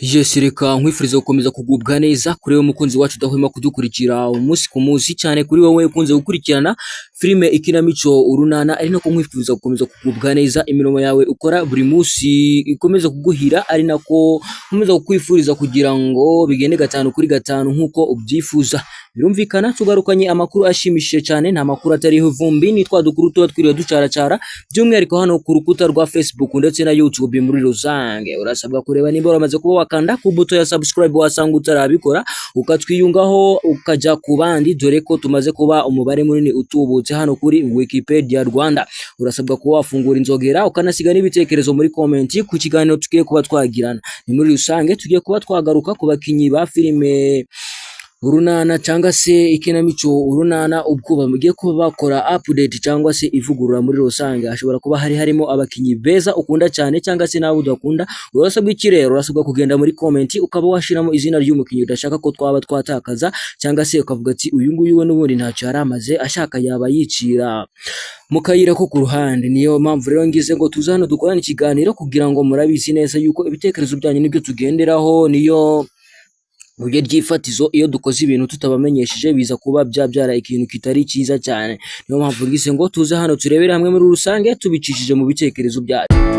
Yes, reka nkwifuriza gukomeza kugubwa neza kuri wowe mukunzi wacu udahwema kudukurikira umunsi ku munsi, cyane kuri wowe ukunze gukurikirana filime ikinamico urunana, ari nako nkwifuriza gukomeza kugubwa neza, imirimo yawe ukora buri munsi ikomeza kuguhira, ari nako nkomeza kukwifuriza kugira ngo bigende gatanu kuri gatanu nkuko ubyifuza. Birumvikana tugarukanye amakuru ashimishije cyane, nta makuru atariho vumbi, ni twa dukuru tuba twiriwe ducaracara, by'umwihariko hano ku rukuta rwa Facebook ndetse na YouTube muri rusange. Urasabwa kureba niba uramaze kuba wakanda ku buto ya subscribe wasanga utarabikora, ukatwiyungaho ukajya ku bandi, dore ko tumaze kuba umubare munini utubutse hano kuri Wikipedia Rwanda. Urasabwa kuba wafungura inzogera ukanasiga n'ibitekerezo muri comment ku kiganiro tugiye kuba twagirana. Ni muri rusange tugiye kuba twagaruka ku bakinyi ba filime urunana cyangwa se ikinamico urunana, ubwo bamugiye kuba bakora update cyangwa se ivugurura muri rusange. Hashobora kuba harimo abakinyi beza ukunda cyane cyangwa se nawe udakunda. Urasabwa iki rero? Urasabwa kugenda muri comment ukaba washiramo izina ry'umukinyi udashaka ko twaba twatakaza, cyangwa se ukavuga ati uyu nguyu we n'ubundi ntacyo yaramaze, ashaka yaba yicira mu kayira ko ku ruhande. Niyo mpamvu rero ngize ngo tuza hano dukorane ikiganiro kugira ngo murabizi neza yuko ibitekerezo byanyu nibyo tugenderaho, niyo buryo ryifatizo. Iyo dukoze ibintu tutabamenyesheje biza kuba byabyara ikintu kitari cyiza cyane. Niyo mpamvu ngize ngo tuze hano turebere hamwe muri rusange tubicishije mu bitekerezo byacu.